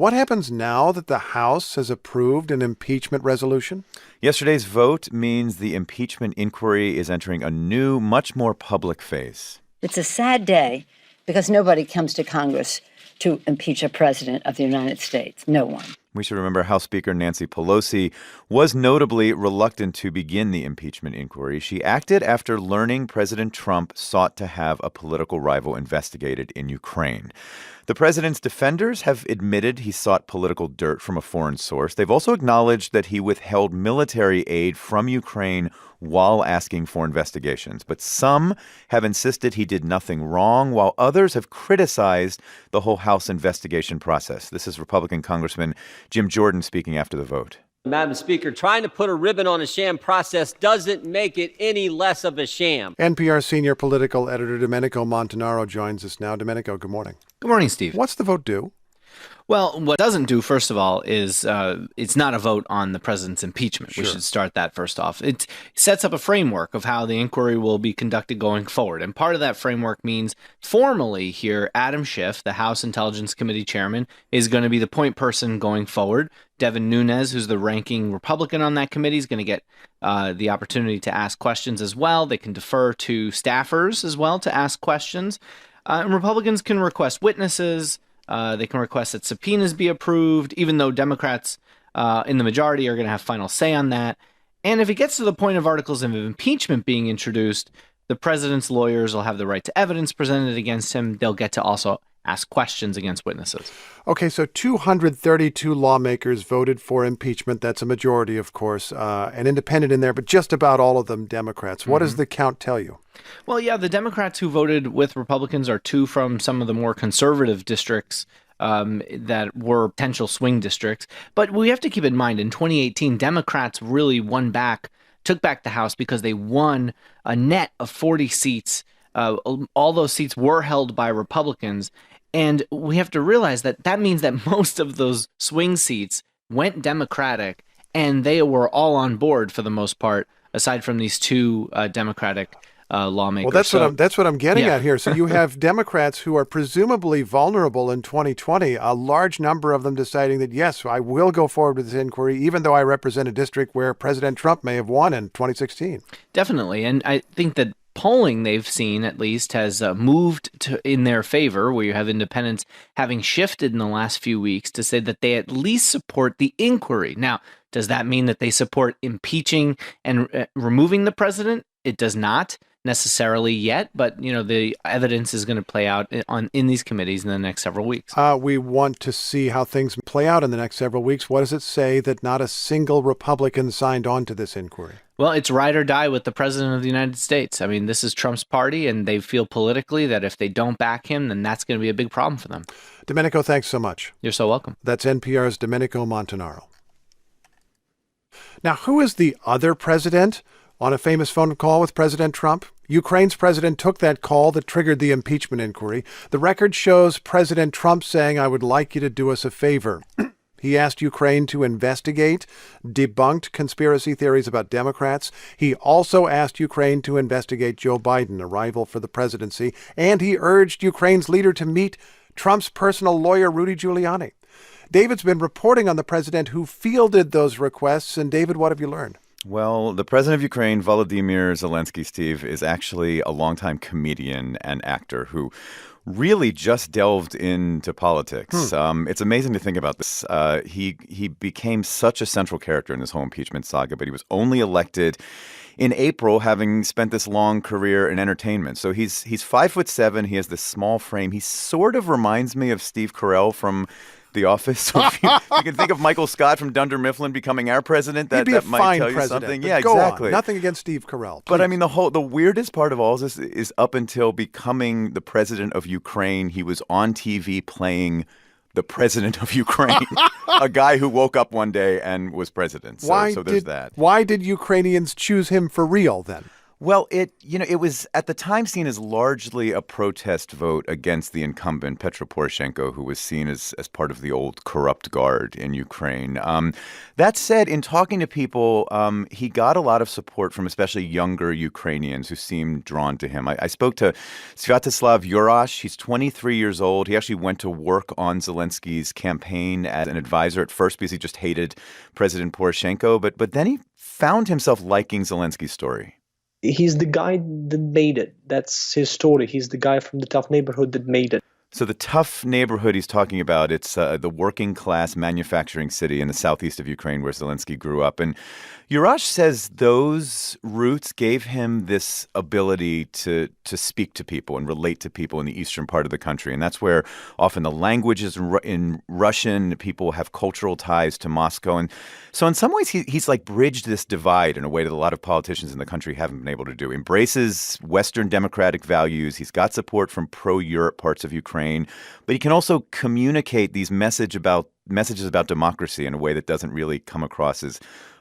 What happens now that the House has approved an impeachment resolution? Yesterday's vote means the impeachment inquiry is entering a new, much more public phase. It's a sad day because nobody comes to Congress to impeach a president of the United States. No one. We should remember House Speaker Nancy Pelosi was notably reluctant to begin the impeachment inquiry. She acted after learning President Trump sought to have a political rival investigated in Ukraine. The president's defenders have admitted he sought political dirt from a foreign source. They've also acknowledged that he withheld military aid from Ukraine while asking for investigations. But some have insisted he did nothing wrong, while others have criticized the whole House investigation process. This is Republican Congressman Jim Jordan speaking after the vote. Madam Speaker, trying to put a ribbon on a sham process doesn't make it any less of a sham. NPR senior political editor Domenico Montanaro joins us now. Domenico, good morning. Good morning, Steve. What's the vote do? Well, what it doesn't do, first of all, is it's not a vote on the president's impeachment. Sure. We should start that first off. It sets up a framework of how the inquiry will be conducted going forward. And part of that framework means formally here, Adam Schiff, the House Intelligence Committee chairman, is going to be the point person going forward. Devin Nunes, who's the ranking Republican on that committee, is going to get the opportunity to ask questions as well. They can defer to staffers as well to ask questions. And Republicans can request witnesses. They can request that subpoenas be approved, even though Democrats in the majority are going to have final say on that. And if it gets to the point of articles of impeachment being introduced, the president's lawyers will have the right to evidence presented against him. They'll get to also ask questions against witnesses. Okay, so 232 lawmakers voted for impeachment. That's a majority, of course, an independent in there, but just about all of them Democrats. What does the count tell you? Well, yeah, the Democrats who voted with Republicans are two from some of the more conservative districts that were potential swing districts. But we have to keep in mind, in 2018, Democrats really took back the House because they won a net of 40 seats. All those seats were held by Republicans. And we have to realize that means that most of those swing seats went Democratic, and they were all on board for the most part, aside from these two Democratic lawmakers. Well, that's what I'm getting at here. So you have Democrats who are presumably vulnerable in 2020, a large number of them deciding that, yes, I will go forward with this inquiry, even though I represent a district where President Trump may have won in 2016. Definitely. And I think that polling they've seen, at least, has moved in their favor, where you have independents having shifted in the last few weeks to say that they at least support the inquiry. Now, does that mean that they support impeaching and removing the president? It does not necessarily yet, but the evidence is going to play out in these committees in the next several weeks. We want to see how things play out in the next several weeks. What does it say that not a single Republican signed on to this inquiry? Well, it's ride or die with the president of the United States. I mean, this is Trump's party, and they feel politically that if they don't back him, then that's going to be a big problem for them. Domenico, thanks so much. You're so welcome. That's NPR's Domenico Montanaro. Now, who is the other president on a famous phone call with President Trump? Ukraine's president took that call that triggered the impeachment inquiry. The record shows President Trump saying, "I would like you to do us a favor." He asked Ukraine to investigate debunked conspiracy theories about Democrats. He also asked Ukraine to investigate Joe Biden, a rival for the presidency, and he urged Ukraine's leader to meet Trump's personal lawyer, Rudy Giuliani. David's been reporting on the president who fielded those requests. And David, what have you learned? Well, the president of Ukraine, Volodymyr Zelensky, Steve, is actually a longtime comedian and actor who really just delved into politics. It's amazing to think about this. He became such a central character in this whole impeachment saga, but he was only elected in April, having spent this long career in entertainment. So he's 5'7". He has this small frame. He sort of reminds me of Steve Carell from The Office. So if you can think of Michael Scott from Dunder Mifflin becoming our president, that might tell you something. Yeah, exactly. On. Nothing against Steve Carell. Please. But I mean, the weirdest part of all this is up until becoming the president of Ukraine, he was on TV playing the president of Ukraine, a guy who woke up one day and was president. So there's that. Why did Ukrainians choose him for real then? Well, it was at the time seen as largely a protest vote against the incumbent Petro Poroshenko, who was seen as part of the old corrupt guard in Ukraine. That said, in talking to people, he got a lot of support from especially younger Ukrainians who seemed drawn to him. I spoke to Sviatoslav Yurash. He's 23 years old. He actually went to work on Zelensky's campaign as an advisor at first because he just hated President Poroshenko, but then he found himself liking Zelensky's story. He's the guy that made it. That's his story. He's the guy from the tough neighborhood that made it. So the tough neighborhood he's talking about, it's the working class manufacturing city in the southeast of Ukraine where Zelensky grew up. And Yurash says those roots gave him this ability to speak to people and relate to people in the eastern part of the country. And that's where often the language is in Russian. People have cultural ties to Moscow. And so in some ways, he's like bridged this divide in a way that a lot of politicians in the country haven't been able to do. Embraces Western democratic values. He's got support from pro-Europe parts of Ukraine. But he can also communicate these messages about democracy in a way that doesn't really come across as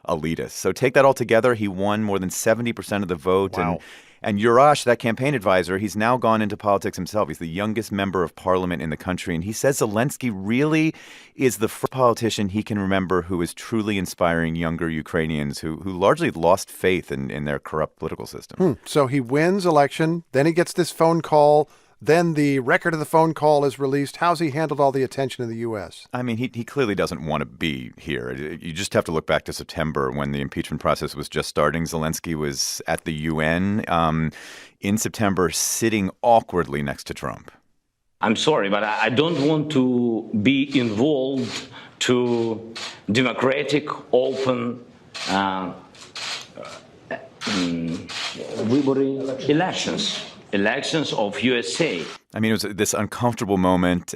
elitist. So take that all together, he won more than 70% of the vote. Wow. And Yurash, that campaign advisor, he's now gone into politics himself. He's the youngest member of parliament in the country. And he says Zelensky really is the first politician he can remember who is truly inspiring younger Ukrainians who largely lost faith in their corrupt political system. So he wins election, then he gets this phone call. Then the record of the phone call is released. How's he handled all the attention in the U.S.? I mean, he clearly doesn't want to be here. You just have to look back to September when the impeachment process was just starting. Zelensky was at the UN in September sitting awkwardly next to Trump. I'm sorry, but I don't want to be involved to democratic, open elections of USA. I mean, it was this uncomfortable moment,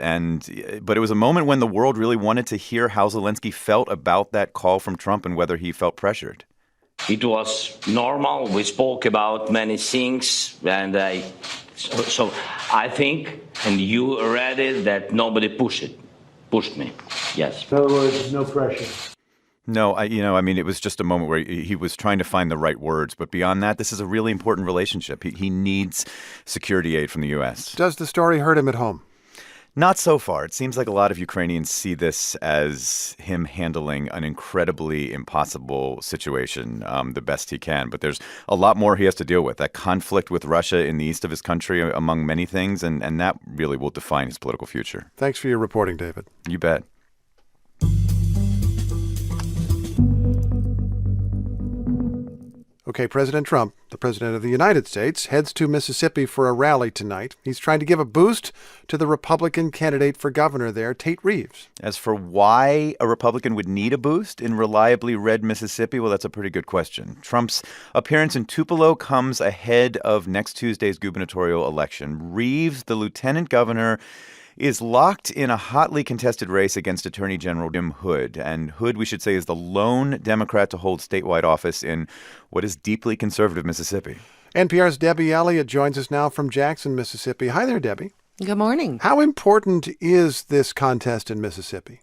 but it was a moment when the world really wanted to hear how Zelensky felt about that call from Trump and whether he felt pressured. It was normal. We spoke about many things, and so I think, and you read it, that nobody pushed me. Yes. In other words, no pressure. No, I mean, it was just a moment where he was trying to find the right words. But beyond that, this is a really important relationship. He needs security aid from the U.S. Does the story hurt him at home? Not so far. It seems like a lot of Ukrainians see this as him handling an incredibly impossible situation the best he can. But there's a lot more he has to deal with. That conflict with Russia in the east of his country, among many things, and that really will define his political future. Thanks for your reporting, David. You bet. Okay, President Trump, the president of the United States, heads to Mississippi for a rally tonight. He's trying to give a boost to the Republican candidate for governor there, Tate Reeves. As for why a Republican would need a boost in reliably red Mississippi, well, that's a pretty good question. Trump's appearance in Tupelo comes ahead of next Tuesday's gubernatorial election. Reeves, the lieutenant governor, is locked in a hotly contested race against Attorney General Jim Hood. And Hood, we should say, is the lone Democrat to hold statewide office in what is deeply conservative Mississippi. NPR's Debbie Elliott joins us now from Jackson, Mississippi. Hi there, Debbie. Good morning. How important is this contest in Mississippi?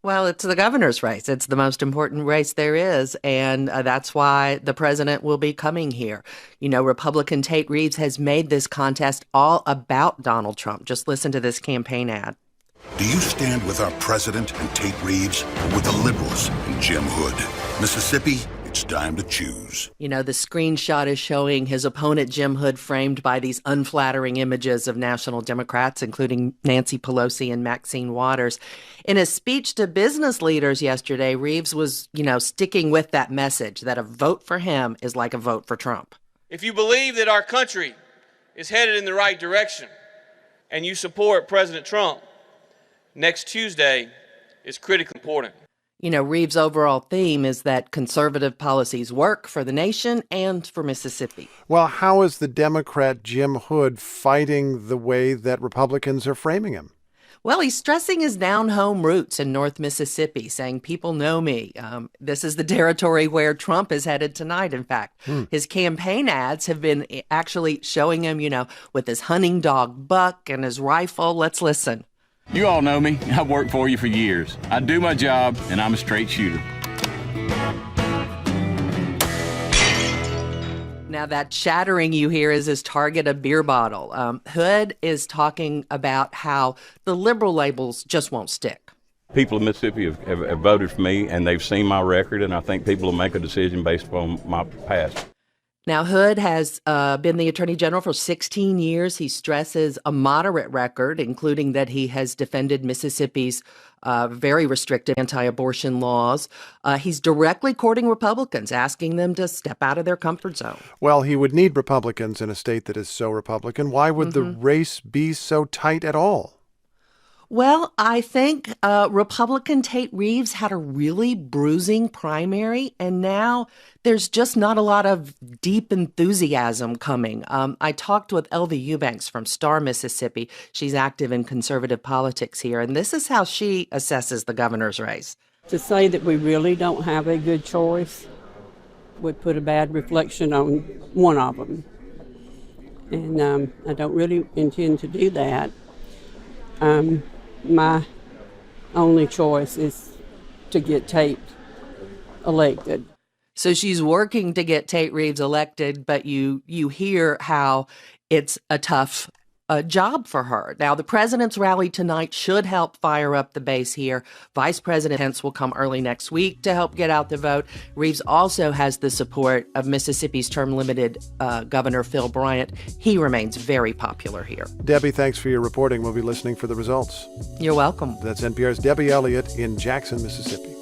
Well, it's the governor's race. It's the most important race there is, and that's why the president will be coming here. You know, Republican Tate Reeves has made this contest all about Donald Trump. Just listen to this campaign ad. Do you stand with our president and Tate Reeves, or with the liberals and Jim Hood? Mississippi, it's time to choose. You know, the screenshot is showing his opponent, Jim Hood, framed by these unflattering images of national Democrats, including Nancy Pelosi and Maxine Waters. In a speech to business leaders yesterday, Reeves was, sticking with that message that a vote for him is like a vote for Trump. If you believe that our country is headed in the right direction and you support President Trump, next Tuesday is critically important. You know, Reeves' overall theme is that conservative policies work for the nation and for Mississippi. Well, how is the Democrat Jim Hood fighting the way that Republicans are framing him? Well, he's stressing his down-home roots in North Mississippi, saying, people know me. This is the territory where Trump is headed tonight, in fact. His campaign ads have been actually showing him, with his hunting dog Buck and his rifle. Let's listen. You all know me. I've worked for you for years. I do my job, and I'm a straight shooter. Now, that shattering you hear is his target a beer bottle. Hood is talking about how the liberal labels just won't stick. People of Mississippi have voted for me, and they've seen my record, and I think people will make a decision based upon my past. Now, Hood has been the Attorney General for 16 years. He stresses a moderate record, including that he has defended Mississippi's very restrictive anti-abortion laws. He's directly courting Republicans, asking them to step out of their comfort zone. Well, he would need Republicans in a state that is so Republican. Why would the race be so tight at all? Well, I think Republican Tate Reeves had a really bruising primary, and now there's just not a lot of deep enthusiasm coming. I talked with Elvie Eubanks from Star, Mississippi. She's active in conservative politics here, and this is how she assesses the governor's race. To say that we really don't have a good choice would put a bad reflection on one of them. And I don't really intend to do that. My only choice is to get Tate elected. So she's working to get Tate Reeves elected, but you hear how it's a tough job for her. Now, the president's rally tonight should help fire up the base here. Vice President Pence will come early next week to help get out the vote. Reeves also has the support of Mississippi's term-limited Governor Phil Bryant. He remains very popular here. Debbie, thanks for your reporting. We'll be listening for the results. You're welcome. That's NPR's Debbie Elliott in Jackson, Mississippi.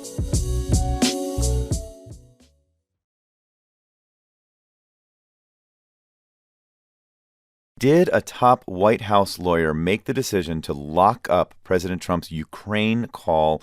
Did a top White House lawyer make the decision to lock up President Trump's Ukraine call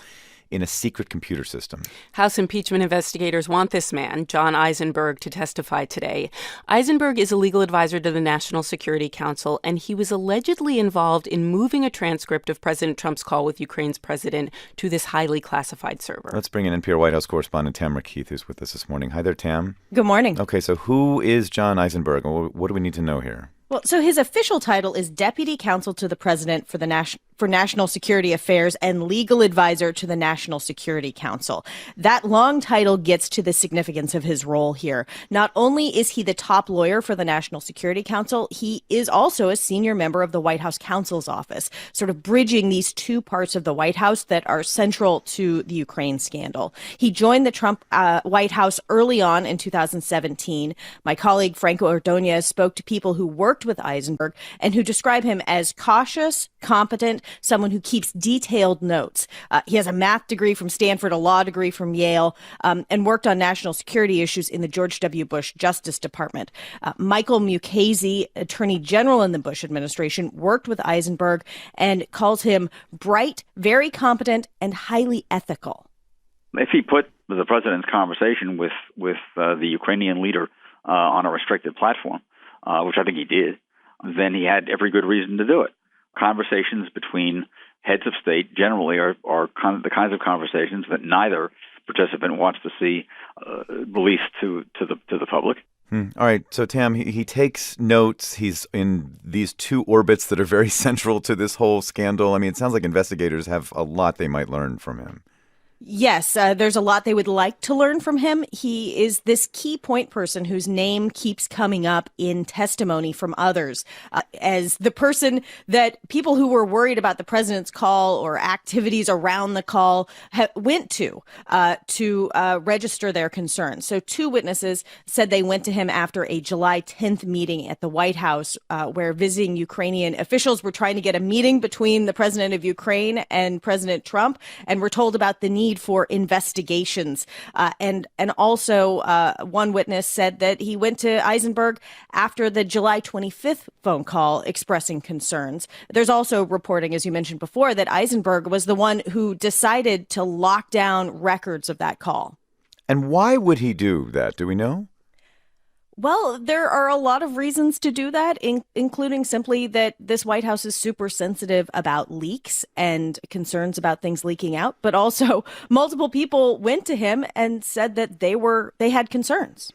in a secret computer system? House impeachment investigators want this man, John Eisenberg, to testify today. Eisenberg is a legal advisor to the National Security Council, and he was allegedly involved in moving a transcript of President Trump's call with Ukraine's president to this highly classified server. Let's bring in NPR White House correspondent Tamara Keith, who's with us this morning. Hi there, Tam. Good morning. Okay, so who is John Eisenberg? What do we need to know here? Well, so his official title is Deputy Counsel to the President for National Security Affairs and Legal Advisor to the National Security Council. That long title gets to the significance of his role here. Not only is he the top lawyer for the National Security Council, he is also a senior member of the White House Counsel's Office, sort of bridging these two parts of the White House that are central to the Ukraine scandal. He joined the Trump White House early on in 2017. My colleague Franco Ordonez spoke to people who worked with Eisenberg and who describe him as cautious, competent, someone who keeps detailed notes. He has a math degree from Stanford, a law degree from Yale, and worked on national security issues in the George W. Bush Justice Department. Michael Mukasey, Attorney General in the Bush administration, worked with Eisenberg and calls him bright, very competent, and highly ethical. If he put the president's conversation with the Ukrainian leader on a restricted platform, which I think he did, then he had every good reason to do it. Conversations between heads of state generally are the kinds of conversations that neither participant wants to see released to the public. All right. So, Tam, he takes notes. He's in these two orbits that are very central to this whole scandal. I mean, it sounds like investigators have a lot they might learn from him. Yes, there's a lot they would like to learn from him. He is this key point person whose name keeps coming up in testimony from others as the person that people who were worried about the president's call or activities around the call went to register their concerns. So two witnesses said they went to him after a July 10th meeting at the White House where visiting Ukrainian officials were trying to get a meeting between the president of Ukraine and President Trump, and were told about the need for investigations. And also one witness said that he went to Eisenberg after the July 25th phone call expressing concerns. There's also reporting, as you mentioned before, that Eisenberg was the one who decided to lock down records of that call. And why would he do that? Do we know? Well, there are a lot of reasons to do that, including simply that this White House is super sensitive about leaks and concerns about things leaking out. But also, multiple people went to him and said that they had concerns.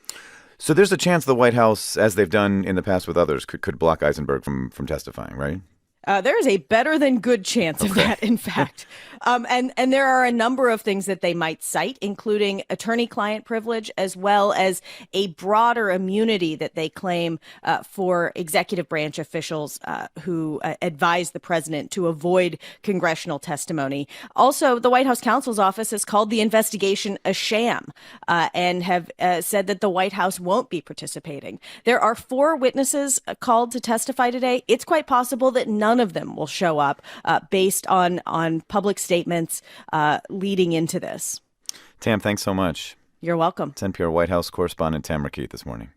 So there's a chance the White House, as they've done in the past with others, could block Eisenberg from testifying, right? There is a better than good chance of that, in fact. And there are a number of things that they might cite, including attorney-client privilege, as well as a broader immunity that they claim for executive branch officials who advise the president to avoid congressional testimony. Also, the White House counsel's office has called the investigation a sham and have said that the White House won't be participating. There are 4 witnesses called to testify today. It's quite possible that none of them will show up based on public statements leading into this. Tam, thanks so much. You're welcome. It's NPR White House correspondent Tamara Keith this morning.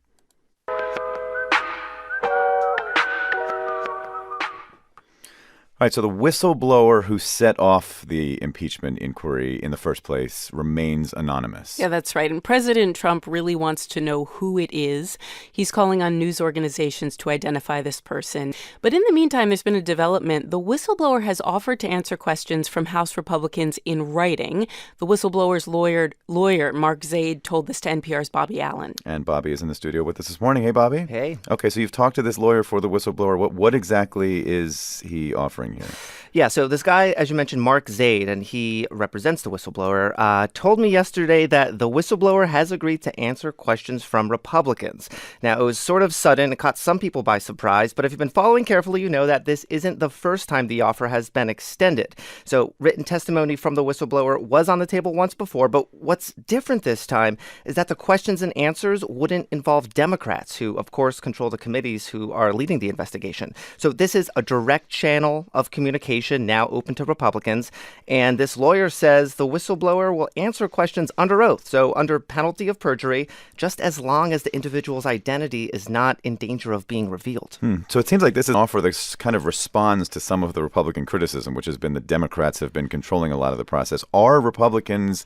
All right, so the whistleblower who set off the impeachment inquiry in the first place remains anonymous. Yeah, that's right. And President Trump really wants to know who it is. He's calling on news organizations to identify this person. But in the meantime, there's been a development. The whistleblower has offered to answer questions from House Republicans in writing. The whistleblower's lawyer, Mark Zaid, told this to NPR's Bobby Allen. And Bobby is in the studio with us this morning. Hey, Bobby. Hey. Okay, so you've talked to this lawyer for the whistleblower. What exactly is he offering here? Yeah, so this guy, as you mentioned, Mark Zaid, and he represents the whistleblower, told me yesterday that the whistleblower has agreed to answer questions from Republicans. Now, it was sort of sudden. It caught some people by surprise, but if you've been following carefully, you know that this isn't the first time the offer has been extended. So written testimony from the whistleblower was on the table once before, but what's different this time is that the questions and answers wouldn't involve Democrats, who, of course, control the committees who are leading the investigation. So this is a direct channel of communication now open to Republicans. And this lawyer says the whistleblower will answer questions under oath, so under penalty of perjury, just as long as the individual's identity is not in danger of being revealed. So it seems like this is an offer that kind of responds to some of the Republican criticism, which has been the Democrats have been controlling a lot of the process. Are Republicans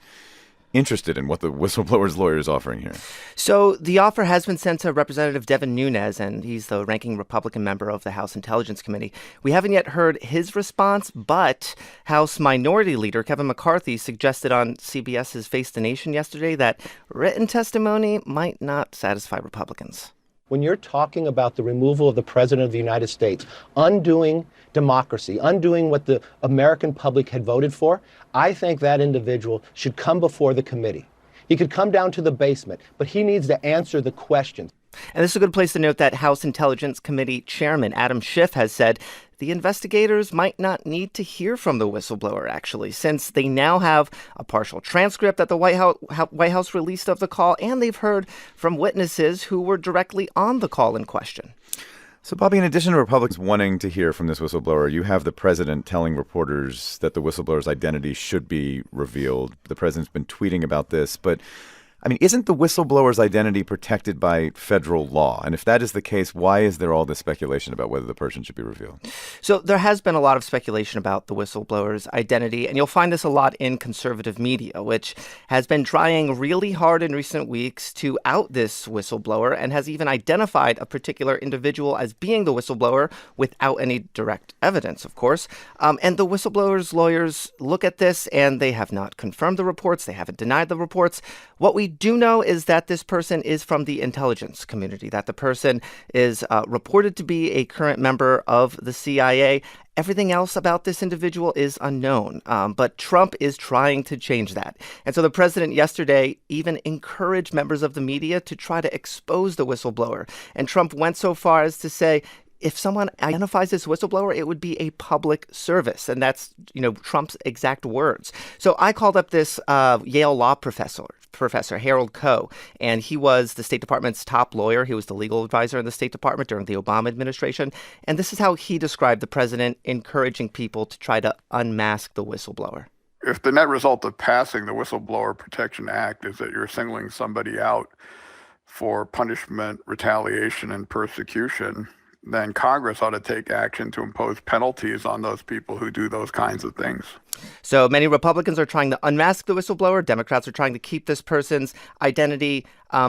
interested in what the whistleblower's lawyer is offering here? So the offer has been sent to Representative Devin Nunes, and he's the ranking Republican member of the House Intelligence Committee. We haven't yet heard his response, but House Minority Leader Kevin McCarthy suggested on CBS's Face the Nation yesterday that written testimony might not satisfy Republicans. When you're talking about the removal of the President of the United States, undoing democracy, undoing what the American public had voted for, I think that individual should come before the committee. He could come down to the basement, but he needs to answer the questions. And this is a good place to note that House Intelligence Committee Chairman Adam Schiff has said the investigators might not need to hear from the whistleblower, actually, since they now have a partial transcript that the White House released of the call, and they've heard from witnesses who were directly on the call in question. So, Bobby, in addition to Republicans wanting to hear from this whistleblower, you have the president telling reporters that the whistleblower's identity should be revealed. The president's been tweeting about this, but I mean, isn't the whistleblower's identity protected by federal law? And if that is the case, why is there all this speculation about whether the person should be revealed? So there has been a lot of speculation about the whistleblower's identity, and you'll find this a lot in conservative media, which has been trying really hard in recent weeks to out this whistleblower and has even identified a particular individual as being the whistleblower without any direct evidence, of course. And the whistleblower's lawyers look at this, and they have not confirmed the reports. They haven't denied the reports. What we do know is that this person is from the intelligence community, that the person is reported to be a current member of the CIA. Everything else about this individual is unknown, but Trump is trying to change that. And so the president yesterday even encouraged members of the media to try to expose the whistleblower. And Trump went so far as to say, if someone identifies this whistleblower, it would be a public service. And that's, Trump's exact words. So I called up this Yale law professor Harold Koh, and he was the State Department's top lawyer. He was the legal advisor in the State Department during the Obama administration. And this is how he described the president encouraging people to try to unmask the whistleblower. If the net result of passing the Whistleblower Protection Act is that you're singling somebody out for punishment, retaliation, and persecution, then Congress ought to take action to impose penalties on those people who do those kinds of things. So many Republicans are trying to unmask the whistleblower. Democrats are trying to keep this person's identity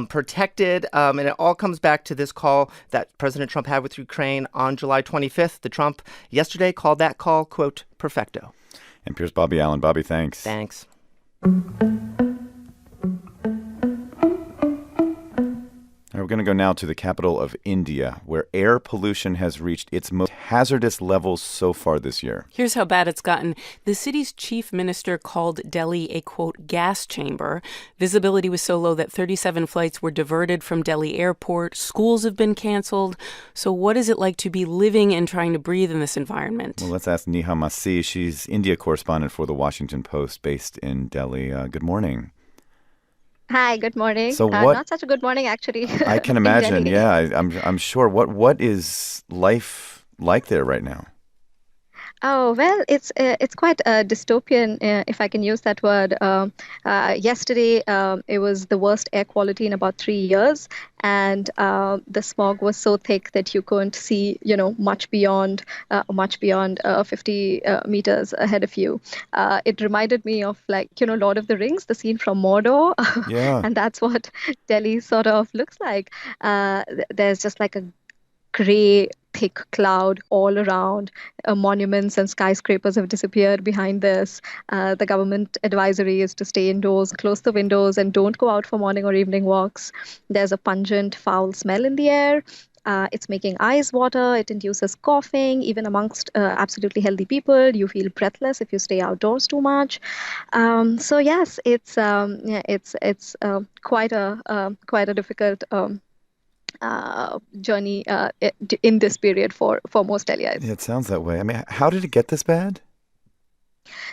protected. And it all comes back to this call that President Trump had with Ukraine on July 25th. The Trump yesterday called that call, quote, perfecto. NPR's Bobby Allen. Bobby, thanks. Thanks. All right, we're going to go now to the capital of India, where air pollution has reached its most hazardous levels so far this year. Here's how bad it's gotten. The city's chief minister called Delhi a, quote, gas chamber. Visibility was so low that 37 flights were diverted from Delhi airport. Schools have been canceled. So what is it like to be living and trying to breathe in this environment? Well, let's ask Neha Masih. She's India correspondent for The Washington Post based in Delhi. Good morning. Hi, good morning. So not such a good morning, actually. I can imagine. Yeah, I'm sure. What is life like there right now? Oh, well, it's quite dystopian, if I can use that word. Yesterday, it was the worst air quality in about 3 years, and the smog was so thick that you couldn't see, much beyond 50 meters ahead of you. It reminded me of, Lord of the Rings, the scene from Mordor. Yeah. And that's what Delhi sort of looks like. There's just like a gray, thick cloud all around. Monuments and skyscrapers have disappeared behind this. The government advisory is to stay indoors, close the windows, and don't go out for morning or evening walks. There's a pungent, foul smell in the air. It's making eyes water. It induces coughing. Even amongst absolutely healthy people, you feel breathless if you stay outdoors too much. So yes, it's quite a difficult journey in this period for most Delhiites. Yeah, it sounds that way. I mean, how did it get this bad?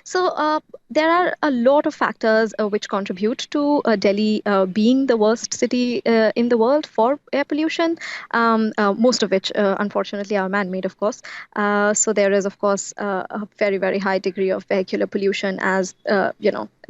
So there are a lot of factors which contribute to Delhi being the worst city in the world for air pollution, most of which, unfortunately, are man-made, of course. So there is, of course, a very, very high degree of vehicular pollution as,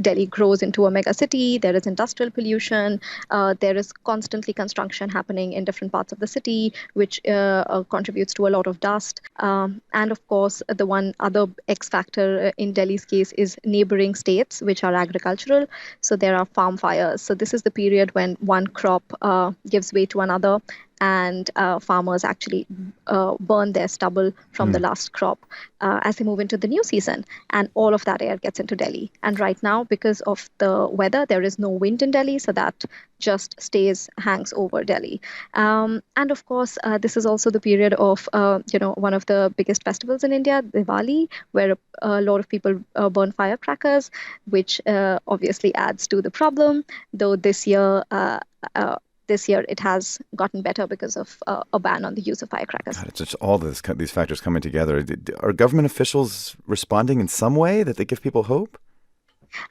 Delhi grows into a mega city. There is industrial pollution. There is constantly construction happening in different parts of the city, which contributes to a lot of dust. And of course, the one other X factor in Delhi's case is neighboring states, which are agricultural. So there are farm fires. So this is the period when one crop gives way to another, and farmers actually burn their stubble from the last crop as they move into the new season. And all of that air gets into Delhi. And right now, because of the weather, there is no wind in Delhi, so that just hangs over Delhi. And of course, this is also the period of, one of the biggest festivals in India, Diwali, where a lot of people burn firecrackers, which obviously adds to the problem, though this year it has gotten better because of a ban on the use of firecrackers. God, it's just all these factors coming together. Are government officials responding in some way that they give people hope?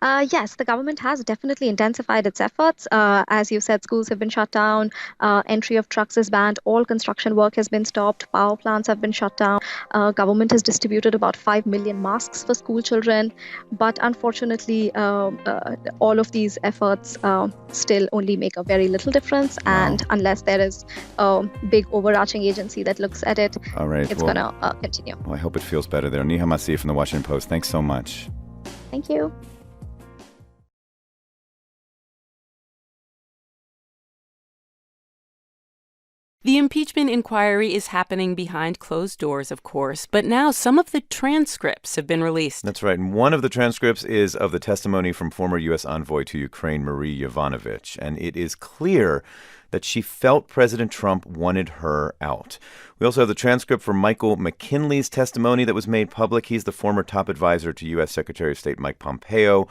Yes, the government has definitely intensified its efforts. As you said, schools have been shut down. Entry of trucks is banned. All construction work has been stopped. Power plants have been shut down. Government has distributed about 5 million masks for school children. But unfortunately, all of these efforts still only make a very little difference. And unless there is a big overarching agency that looks at it, all right, it's going to continue. Well, I hope it feels better there. Neha Masih from The Washington Post, thanks so much. Thank you. The impeachment inquiry is happening behind closed doors, of course, but now some of the transcripts have been released. That's right. And one of the transcripts is of the testimony from former U.S. envoy to Ukraine, Marie Yovanovitch. And it is clear that she felt President Trump wanted her out. We also have the transcript from Michael McKinley's testimony that was made public. He's the former top advisor to U.S. Secretary of State Mike Pompeo.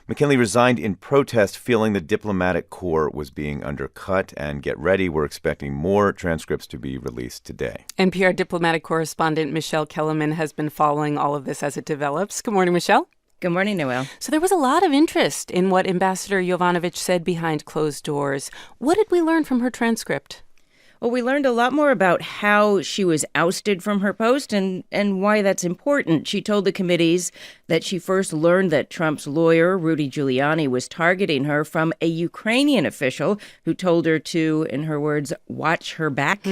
McKinley resigned in protest, feeling the diplomatic corps was being undercut. And get ready, we're expecting more transcripts to be released today. NPR diplomatic correspondent Michelle Kellerman has been following all of this as it develops. Good morning, Michelle. Good morning, Noelle. So there was a lot of interest in what Ambassador Yovanovitch said behind closed doors. What did we learn from her transcript? Well, we learned a lot more about how she was ousted from her post and why that's important. She told the committees that she first learned that Trump's lawyer, Rudy Giuliani, was targeting her from a Ukrainian official who told her to, in her words, watch her back.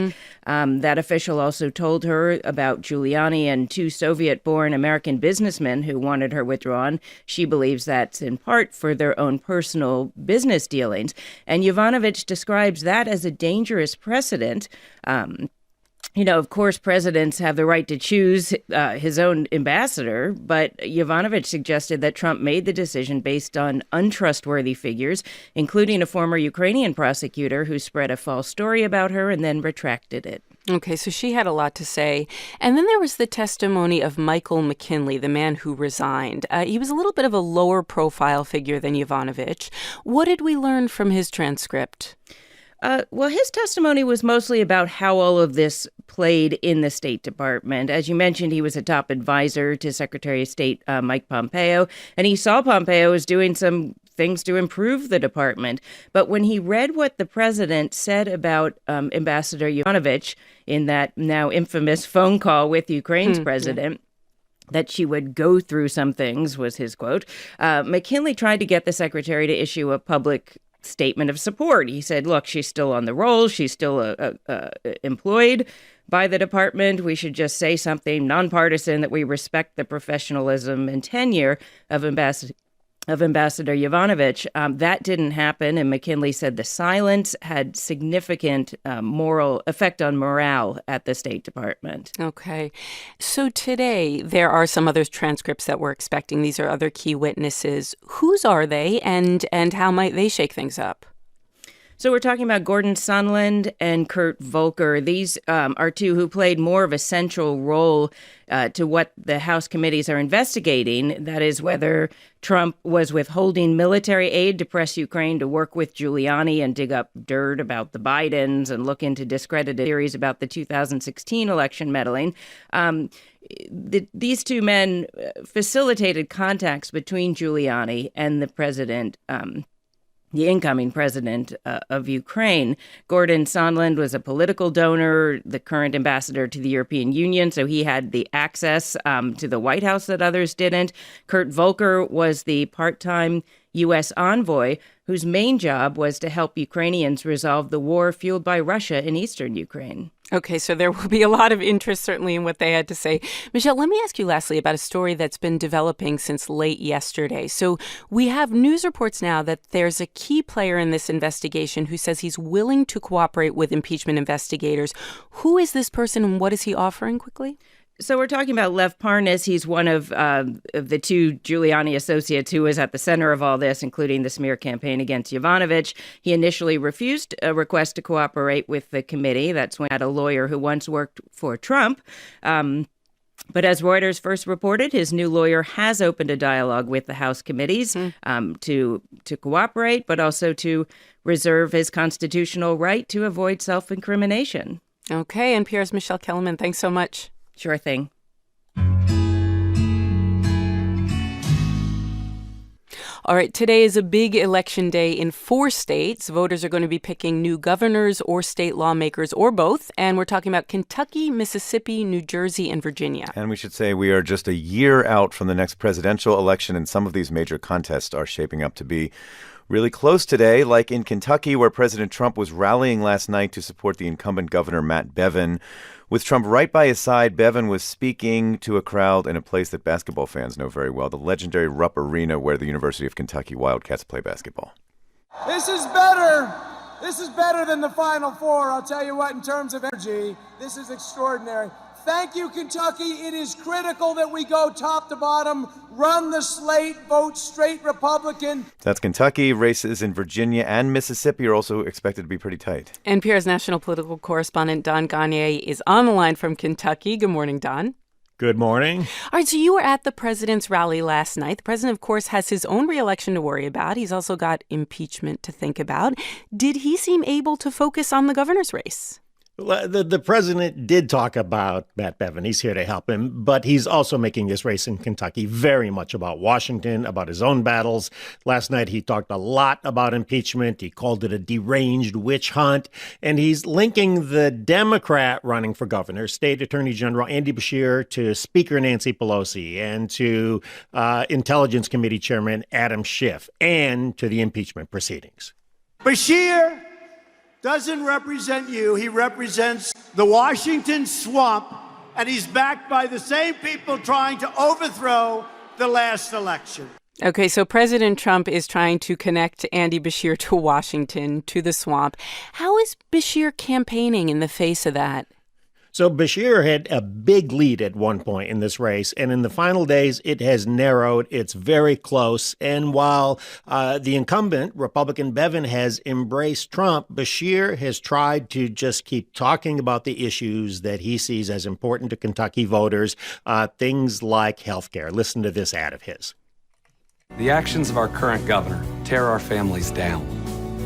That official also told her about Giuliani and two Soviet-born American businessmen who wanted her withdrawn. She believes that's in part for their own personal business dealings. And Yovanovitch describes that as a dangerous precedent. of course, presidents have the right to choose his own ambassador, but Yovanovitch suggested that Trump made the decision based on untrustworthy figures, including a former Ukrainian prosecutor who spread a false story about her and then retracted it. Okay, so she had a lot to say. And then there was the testimony of Michael McKinley, the man who resigned. He was a little bit of a lower profile figure than Yovanovitch. What did we learn from his transcript? Well, his testimony was mostly about how all of this played in the State Department. As you mentioned, he was a top advisor to Secretary of State Mike Pompeo, and he saw Pompeo as doing some things to improve the department. But when he read what the president said about Ambassador Yovanovitch in that now infamous phone call with Ukraine's president, that she would go through some things, was his quote, McKinley tried to get the secretary to issue a public statement of support. He said, look, she's still on the roll. She's still employed by the department. We should just say something nonpartisan that we respect the professionalism and tenure of Ambassador Yovanovitch. That didn't happen, and McKinley said the silence had significant moral effect on morale at the State Department. Okay. So today, there are some other transcripts that we're expecting. These are other key witnesses. Whose are they, and how might they shake things up? So we're talking about Gordon Sondland and Kurt Volker. These are two who played more of a central role to what the House committees are investigating. That is, whether Trump was withholding military aid to press Ukraine to work with Giuliani and dig up dirt about the Bidens and look into discredited theories about the 2016 election meddling. These two men facilitated contacts between Giuliani and the president, the incoming president of Ukraine. Gordon Sondland was a political donor, the current ambassador to the European Union, so he had the access to the White House that others didn't. Kurt Volker was the part-time U.S. envoy whose main job was to help Ukrainians resolve the war fueled by Russia in eastern Ukraine. Okay, so there will be a lot of interest, certainly, in what they had to say. Michelle, let me ask you lastly about a story that's been developing since late yesterday. So we have news reports now that there's a key player in this investigation who says he's willing to cooperate with impeachment investigators. Who is this person and what is he offering quickly? So we're talking about Lev Parnas. He's one of the two Giuliani associates who was at the center of all this, including the smear campaign against Yovanovitch. He initially refused a request to cooperate with the committee. That's when he had a lawyer who once worked for Trump. But as Reuters first reported, his new lawyer has opened a dialogue with the House committees to cooperate, but also to reserve his constitutional right to avoid self-incrimination. Okay, NPR's Michelle Kellerman, thanks so much. Sure thing. All right, today is a big election day in 4 states. Voters are going to be picking new governors or state lawmakers or both. And we're talking about Kentucky, Mississippi, New Jersey, and Virginia. And we should say we are just a year out from the next presidential election, and some of these major contests are shaping up to be really close today, like in Kentucky, where President Trump was rallying last night to support the incumbent governor, Matt Bevin. With Trump right by his side, Bevin was speaking to a crowd in a place that basketball fans know very well, the legendary Rupp Arena, where the University of Kentucky Wildcats play basketball. This is better. This is better than the Final Four. I'll tell you what, in terms of energy, this is extraordinary. Thank you, Kentucky. It is critical that we go top to bottom, run the slate, vote straight Republican. That's Kentucky. Races in Virginia and Mississippi are also expected to be pretty tight. NPR's national political correspondent Don Gagné is on the line from Kentucky. Good morning, Don. Good morning. All right, so you were at the president's rally last night. The president, of course, has his own reelection to worry about. He's also got impeachment to think about. Did he seem able to focus on the governor's race? The president did talk about Matt Bevin. He's here to help him, but he's also making this race in Kentucky very much about Washington, about his own battles. Last night, he talked a lot about impeachment. He called it a deranged witch hunt, and he's linking the Democrat running for governor, State Attorney General Andy Beshear, to Speaker Nancy Pelosi and to Intelligence Committee Chairman Adam Schiff and to the impeachment proceedings. Beshear doesn't represent you. He represents the Washington swamp, and he's backed by the same people trying to overthrow the last election. Okay, so President Trump is trying to connect Andy Beshear to Washington, to the swamp. How is Beshear campaigning in the face of that? So Bashir had a big lead at one point in this race, and in the final days, it has narrowed. It's very close. And while the incumbent, Republican Bevin, has embraced Trump, Bashir has tried to just keep talking about the issues that he sees as important to Kentucky voters, things like health care. Listen to this ad of his. The actions of our current governor tear our families down.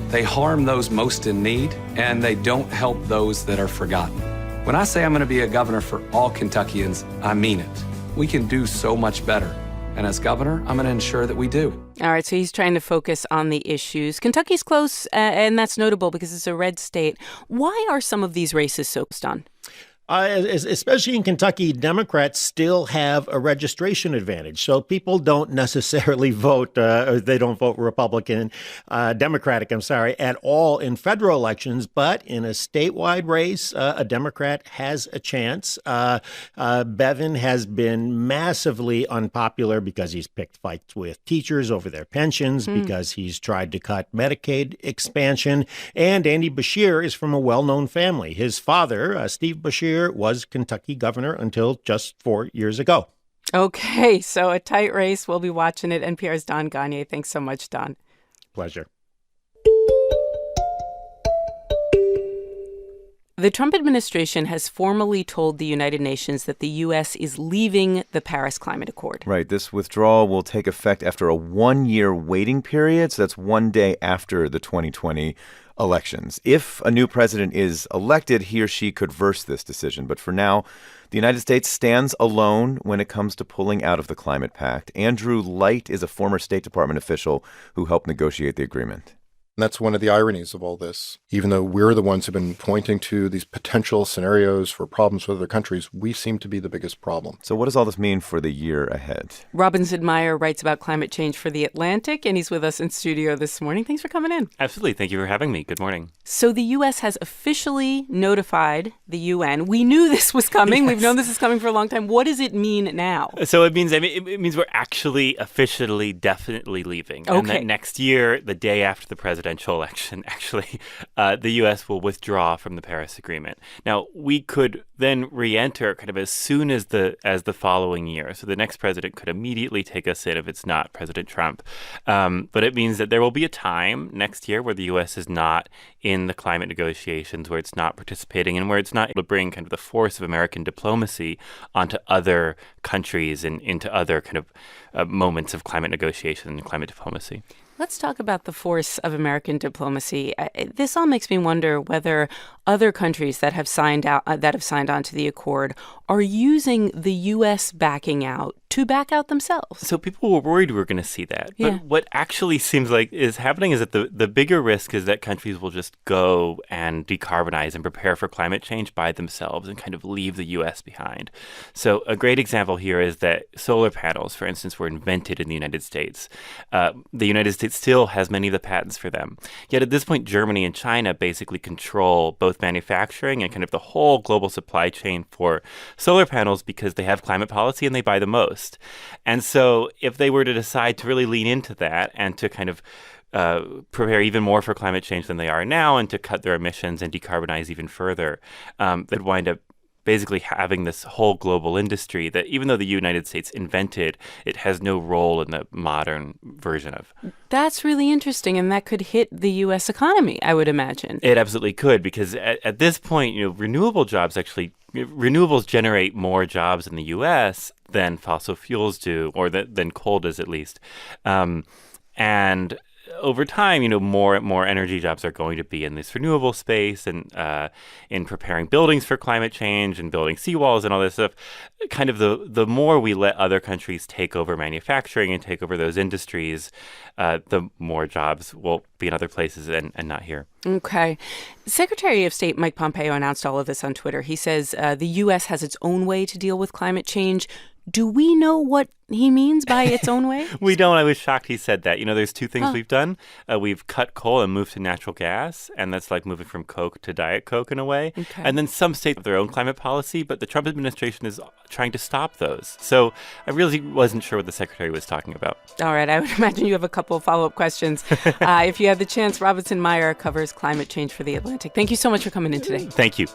They harm those most in need, and they don't help those that are forgotten. When I say I'm going to be a governor for all Kentuckians, I mean it. We can do so much better. And as governor, I'm going to ensure that we do. All right, so he's trying to focus on the issues. Kentucky's close, and that's notable because it's a red state. Why are some of these races so close, Don? Especially in Kentucky, Democrats still have a registration advantage. So people don't necessarily vote, or they don't vote Democratic, at all in federal elections. But in a statewide race, a Democrat has a chance. Bevin has been massively unpopular because he's picked fights with teachers over their pensions, because he's tried to cut Medicaid expansion. And Andy Bashir is from a well-known family. His father, Steve Bashir, was Kentucky governor until just 4 years ago. Okay, so a tight race. We'll be watching it. NPR's Don Gagné. Thanks so much, Don. Pleasure. The Trump administration has formally told the United Nations that the U.S. is leaving the Paris Climate Accord. Right. This withdrawal will take effect after a one-year waiting period. So that's one day after the 2020 elections. If a new president is elected, he or she could reverse this decision. But for now, the United States stands alone when it comes to pulling out of the climate pact. Andrew Light is a former State Department official who helped negotiate the agreement. And that's one of the ironies of all this. Even though we're the ones who've been pointing to these potential scenarios for problems with other countries, we seem to be the biggest problem. So what does all this mean for the year ahead? Robinson Meyer writes about climate change for The Atlantic, and he's with us in studio this morning. Thanks for coming in. Absolutely. Thank you for having me. Good morning. So the U.S. has officially notified the UN. We knew this was coming. Yes. We've known this is coming for a long time. What does it mean now? So it means we're actually officially definitely leaving. Okay. And that next year, the day after the presidential election, the U.S. will withdraw from the Paris Agreement. Now, we could then re-enter kind of as soon as the following year. So the next president could immediately take us in if it's not President Trump. But it means that there will be a time next year where the U.S. is not in the climate negotiations, where it's not participating, and where it's not able to bring kind of the force of American diplomacy onto other countries and into other kind of moments of climate negotiation and climate diplomacy. Let's talk about the force of American diplomacy. This all makes me wonder whether other countries that have signed on to the accord are using the U.S. backing out to back out themselves. So people were worried we were going to see that. But what actually seems like is happening is that the bigger risk is that countries will just go and decarbonize and prepare for climate change by themselves and kind of leave the U.S. behind. So a great example here is that solar panels, for instance, were invented in the United States. The United States still has many of the patents for them. Yet at this point, Germany and China basically control both manufacturing and kind of the whole global supply chain for solar panels because they have climate policy and they buy the most. And so if they were to decide to really lean into that and to kind of prepare even more for climate change than they are now and to cut their emissions and decarbonize even further, they'd wind up basically having this whole global industry that even though the United States invented, it has no role in the modern version of. That's really interesting, and that could hit the U.S. economy, I would imagine. It absolutely could, because at this point, renewables generate more jobs in the U.S. than fossil fuels do, or than coal does at least. And over time, more energy jobs are going to be in this renewable space and in preparing buildings for climate change and building seawalls and all this stuff. Kind of the more we let other countries take over manufacturing and take over those industries, the more jobs will be in other places and not here. Okay. Secretary of State Mike Pompeo announced all of this on Twitter. He says the U.S. has its own way to deal with climate change. Do we know what he means by its own way? We don't. I was shocked he said that. There's two things we've done. We've cut coal and moved to natural gas, and that's like moving from Coke to Diet Coke in a way. Okay. And then some states have their own climate policy, but the Trump administration is trying to stop those. So I really wasn't sure what the secretary was talking about. All right. I would imagine you have a couple of follow-up questions. If you have the chance, Robinson Meyer covers climate change for The Atlantic. Thank you so much for coming in today. Thank you.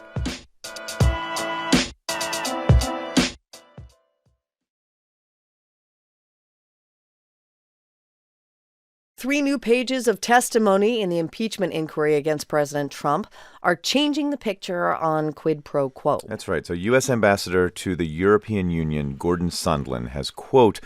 3 new pages of testimony in the impeachment inquiry against President Trump are changing the picture on quid pro quo. That's right. So U.S. Ambassador to the European Union, Gordon Sondland, has, quote,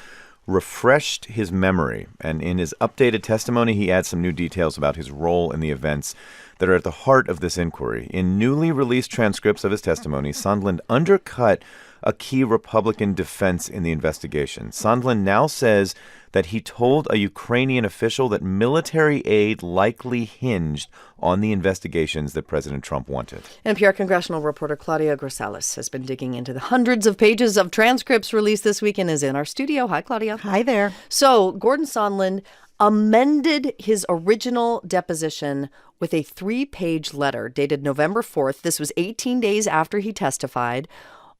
refreshed his memory. And in his updated testimony, he adds some new details about his role in the events that are at the heart of this inquiry. In newly released transcripts of his testimony, Sondland undercut a key Republican defense in the investigation. Sondland now says that he told a Ukrainian official that military aid likely hinged on the investigations that President Trump wanted. NPR congressional reporter Claudia Grisales has been digging into the hundreds of pages of transcripts released this week and is in our studio. Hi, Claudia. Hi there. So Gordon Sondland amended his original deposition with a 3-page letter dated November 4th. This was 18 days after he testified.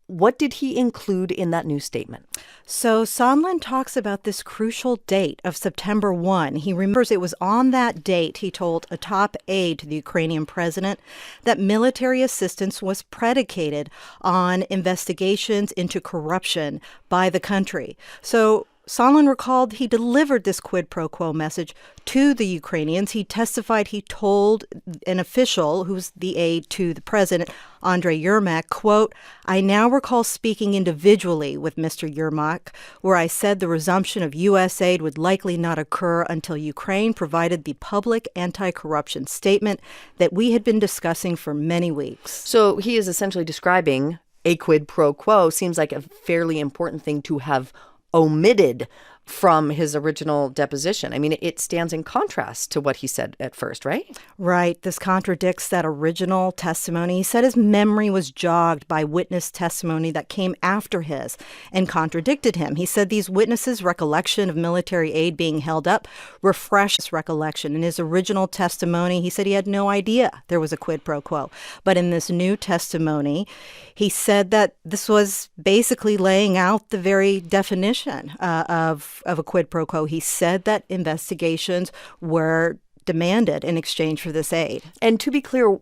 What did he include in that new statement? So Sondland talks about this crucial date of September 1. He remembers it was on that date he told a top aide to the Ukrainian president that military assistance was predicated on investigations into corruption by the country. So Sondland recalled he delivered this quid pro quo message to the Ukrainians. He testified he told an official who's the aide to the president, Andrei Yermak, quote, I now recall speaking individually with Mr. Yermak, where I said the resumption of U.S. aid would likely not occur until Ukraine provided the public anti-corruption statement that we had been discussing for many weeks. So he is essentially describing a quid pro quo. Seems like a fairly important thing to have omitted from his original deposition. I mean, it stands in contrast to what he said at first, right? Right. This contradicts that original testimony. He said his memory was jogged by witness testimony that came after his and contradicted him. He said these witnesses' recollection of military aid being held up refreshed his recollection. In his original testimony, he said he had no idea there was a quid pro quo. But in this new testimony, he said that this was basically laying out the very definition of a quid pro quo. He said that investigations were demanded in exchange for this aid. And to be clear,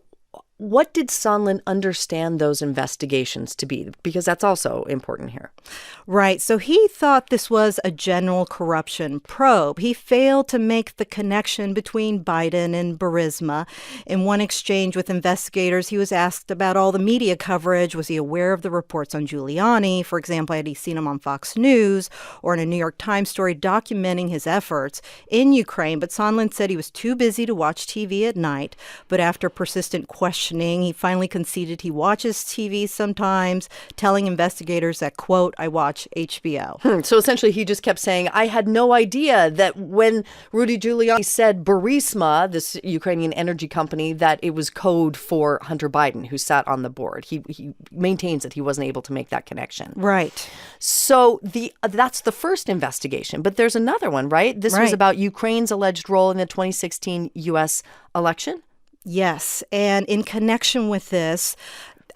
what did Sondland understand those investigations to be? Because that's also important here. Right. So he thought this was a general corruption probe. He failed to make the connection between Biden and Burisma. In one exchange with investigators, he was asked about all the media coverage. Was he aware of the reports on Giuliani? For example, had he seen him on Fox News or in a New York Times story documenting his efforts in Ukraine? But Sondland said he was too busy to watch TV at night. But after persistent questioning, he finally conceded he watches TV sometimes, telling investigators that, quote, I watch HBO. So essentially, he just kept saying, I had no idea that when Rudy Giuliani said Burisma, this Ukrainian energy company, that it was code for Hunter Biden, who sat on the board. He maintains that he wasn't able to make that connection. Right. So that's the first investigation. But there's another one, right? This was about Ukraine's alleged role in the 2016 U.S. election? Yes, and in connection with this,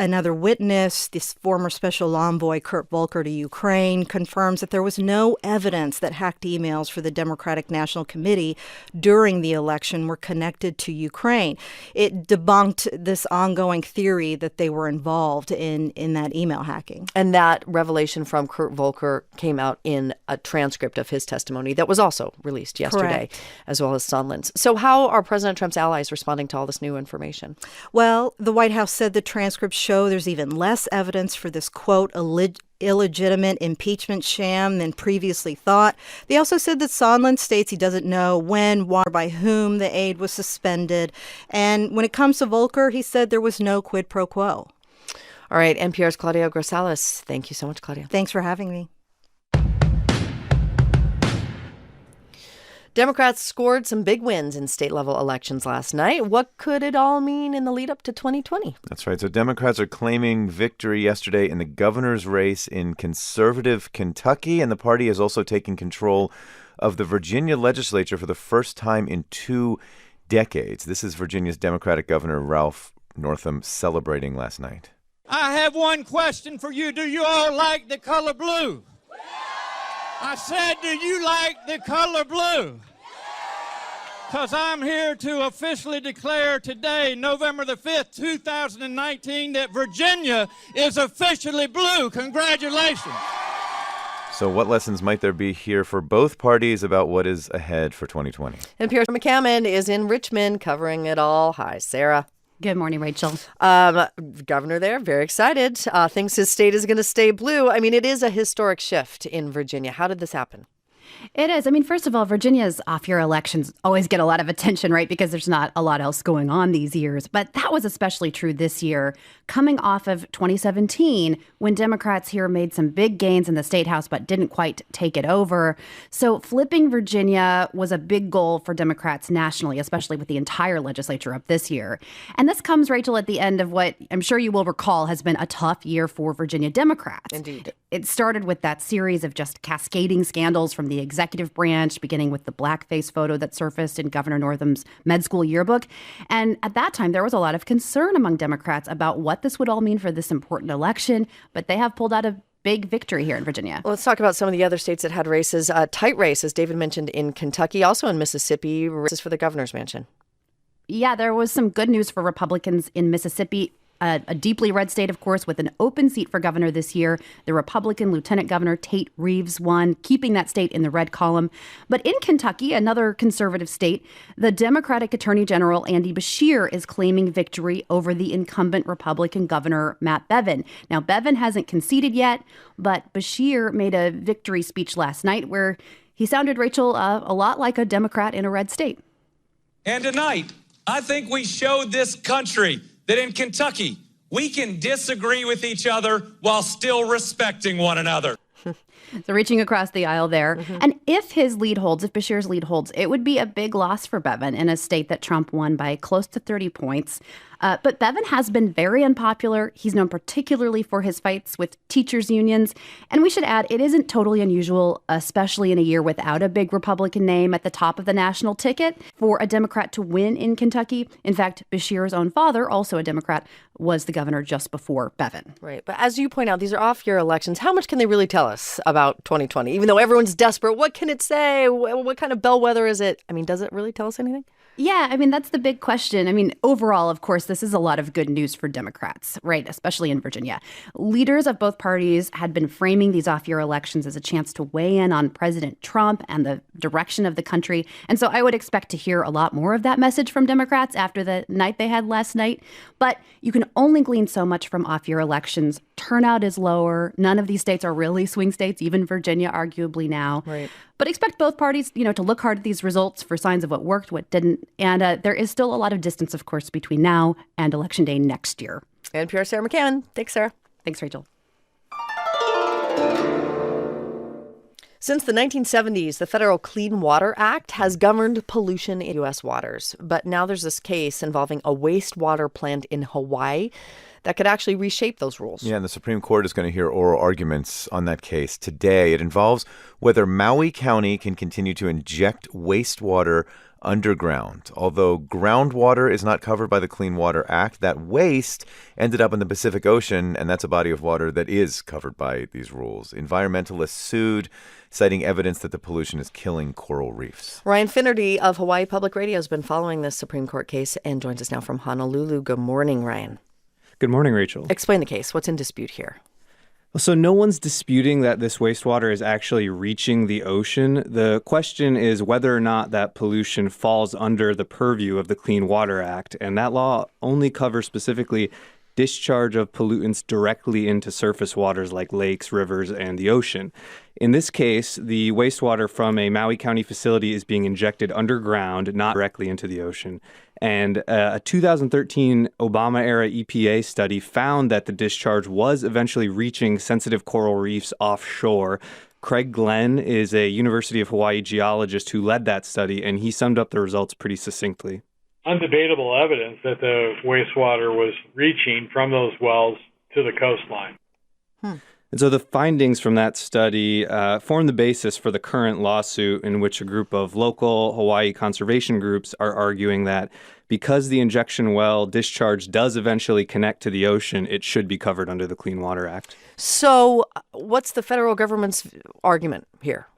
another witness, this former special envoy Kurt Volker to Ukraine, confirms that there was no evidence that hacked emails for the Democratic National Committee during the election were connected to Ukraine. It debunked this ongoing theory that they were involved in that email hacking. And that revelation from Kurt Volker came out in a transcript of his testimony that was also released yesterday, as well as Sondland's. So how are President Trump's allies responding to all this new information? Well, the White House said the transcript show there's even less evidence for this, quote, illegitimate impeachment sham than previously thought. They also said that Sondland states he doesn't know when, why, or by whom the aid was suspended. And when it comes to Volker, he said there was no quid pro quo. All right, NPR's Claudia Grisales. Thank you so much, Claudia. Thanks for having me. Democrats scored some big wins in state-level elections last night. What could it all mean in the lead-up to 2020? That's right. So Democrats are claiming victory yesterday in the governor's race in conservative Kentucky, and the party is also taking control of the Virginia legislature for the first time in 2 decades. This is Virginia's Democratic Governor Ralph Northam celebrating last night. I have one question for you. Do you all like the color blue? I said, do you like the color blue? Because I'm here to officially declare today, November the 5th, 2019, that Virginia is officially blue. Congratulations. So what lessons might there be here for both parties about what is ahead for 2020? And Pierre McCammon is in Richmond covering it all. Hi, Sarah. Good morning, Rachel. Governor there, very excited. Thinks his state is going to stay blue. I mean, it is a historic shift in Virginia. How did this happen? It is. I mean, first of all, Virginia's off-year elections always get a lot of attention, right? Because there's not a lot else going on these years. But that was especially true this year, coming off of 2017, when Democrats here made some big gains in the state house, but didn't quite take it over. So flipping Virginia was a big goal for Democrats nationally, especially with the entire legislature up this year. And this comes, Rachel, at the end of what I'm sure you will recall has been a tough year for Virginia Democrats. Indeed. It started with that series of just cascading scandals from the executive branch, beginning with the blackface photo that surfaced in Governor Northam's med school yearbook. And at that time, there was a lot of concern among Democrats about what this would all mean for this important election. But they have pulled out a big victory here in Virginia. Well, let's talk about some of the other states that had races. Tight races, David mentioned, in Kentucky, also in Mississippi, races for the governor's mansion. Yeah, there was some good news for Republicans in Mississippi. A deeply red state, of course, with an open seat for governor this year. The Republican Lieutenant Governor Tate Reeves won, keeping that state in the red column. But in Kentucky, another conservative state, the Democratic Attorney General Andy Beshear is claiming victory over the incumbent Republican Governor Matt Bevin. Now, Bevin hasn't conceded yet, but Beshear made a victory speech last night where he sounded, Rachel, a lot like a Democrat in a red state. And tonight, I think we showed this country that in Kentucky, we can disagree with each other while still respecting one another. So reaching across the aisle there. Mm-hmm. And if his lead holds, if Beshear's lead holds, it would be a big loss for Bevin in a state that Trump won by close to 30 points. But Bevin has been very unpopular. He's known particularly for his fights with teachers' unions. And we should add, it isn't totally unusual, especially in a year without a big Republican name at the top of the national ticket, for a Democrat to win in Kentucky. In fact, Beshear's own father, also a Democrat, was the governor just before Bevin. Right. But as you point out, these are off-year elections. How much can they really tell us about 2020? Even though everyone's desperate, what can it say? What kind of bellwether is it? I mean, does it really tell us anything? Yeah, I mean, that's the big question. I mean, overall, of course, this is a lot of good news for Democrats, right? Especially in Virginia. Leaders of both parties had been framing these off-year elections as a chance to weigh in on President Trump and the direction of the country. And so I would expect to hear a lot more of that message from Democrats after the night they had last night. But you can only glean so much from off-year elections. Turnout is lower. None of these states are really swing states, even Virginia, arguably now. Right. But expect both parties, to look hard at these results for signs of what worked, what didn't. And there is still a lot of distance, of course, between now and Election Day next year. And PR Sarah McCann. Thanks, Sarah. Thanks, Rachel. Since the 1970s, the Federal Clean Water Act has governed pollution in U.S. waters. But now there's this case involving a wastewater plant in Hawaii that could actually reshape those rules. Yeah, and the Supreme Court is going to hear oral arguments on that case today. It involves whether Maui County can continue to inject wastewater underground. Although groundwater is not covered by the Clean Water Act, that waste ended up in the Pacific Ocean, and that's a body of water that is covered by these rules. Environmentalists sued, citing evidence that the pollution is killing coral reefs. Ryan Finnerty of Hawaii Public Radio has been following this Supreme Court case and joins us now from Honolulu. Good morning, Ryan. Good morning, Rachel. Explain the case. What's in dispute here? Well, so no one's disputing that this wastewater is actually reaching the ocean. The question is whether or not that pollution falls under the purview of the Clean Water Act. And that law only covers specifically discharge of pollutants directly into surface waters like lakes, rivers, and the ocean. In this case, the wastewater from a Maui County facility is being injected underground, not directly into the ocean. And a 2013 Obama-era EPA study found that the discharge was eventually reaching sensitive coral reefs offshore. Craig Glenn is a University of Hawaii geologist who led that study, and he summed up the results pretty succinctly. Undebatable evidence that the wastewater was reaching from those wells to the coastline. And so the findings from that study form the basis for the current lawsuit in which a group of local Hawaii conservation groups are arguing that because the injection well discharge does eventually connect to the ocean, it should be covered under the Clean Water Act. So what's the federal government's argument here?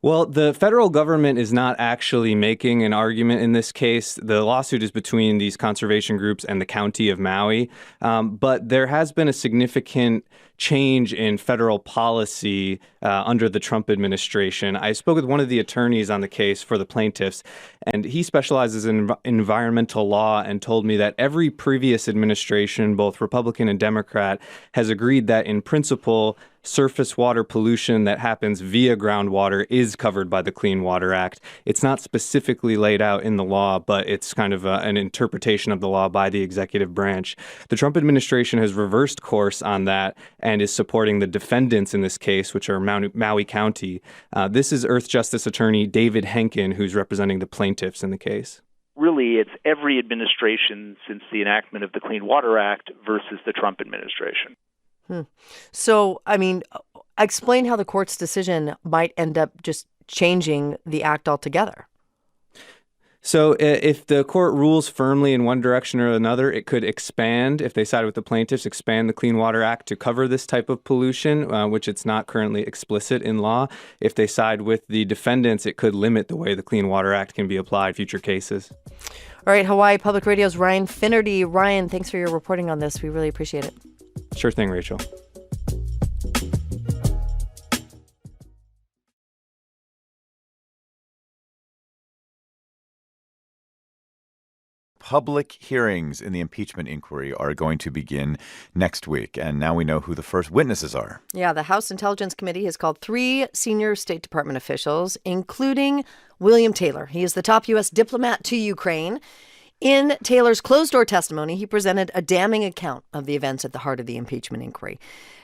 Well, the federal government is not actually making an argument in this case. The lawsuit is between these conservation groups and the county of Maui. But there has been a significant change in federal policy under the Trump administration. I spoke with one of the attorneys on the case for the plaintiffs, and he specializes in environmental law and told me that every previous administration, both Republican and Democrat, has agreed that in principle, surface water pollution that happens via groundwater is covered by the Clean Water Act. It's not specifically laid out in the law, but it's kind of an interpretation of the law by the executive branch. The Trump administration has reversed course on that and is supporting the defendants in this case, which are Maui County. This is Earth Justice Attorney David Henkin, who's representing the plaintiffs in the case. Really, it's every administration since the enactment of the Clean Water Act versus the Trump administration. So, I mean, explain how the court's decision might end up just changing the act altogether. So if the court rules firmly in one direction or another, it could expand, if they side with the plaintiffs, expand the Clean Water Act to cover this type of pollution, which it's not currently explicit in law. If they side with the defendants, it could limit the way the Clean Water Act can be applied in future cases. All right, Hawaii Public Radio's Ryan Finnerty. Ryan, thanks for your reporting on this. We really appreciate it. Sure thing, Rachel. Public hearings in the impeachment inquiry are going to begin next week, and now we know who the first witnesses are. Yeah, the House Intelligence Committee has called 3 senior State Department officials, including William Taylor. He is the top U.S. diplomat to Ukraine. In Taylor's closed-door testimony, he presented a damning account of the events at the heart of the impeachment inquiry.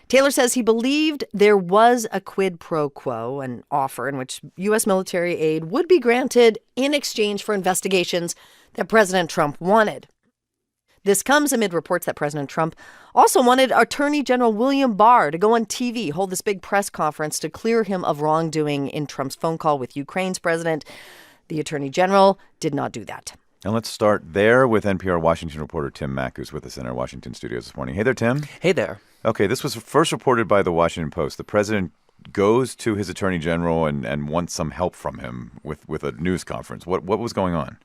Taylor says he believed there was a quid pro quo, an offer in which U.S. military aid would be granted in exchange for investigations that President Trump wanted. This comes amid reports that President Trump also wanted Attorney General William Barr to go on TV, hold this big press conference to clear him of wrongdoing in Trump's phone call with Ukraine's president. The Attorney General did not do that. And let's start there with NPR Washington reporter Tim Mack, who's with us in our Washington studios this morning. Hey there, Tim. Hey there. Okay, this was first reported by the Washington Post. The president goes to his attorney general and wants some help from him with a news conference. What was going on?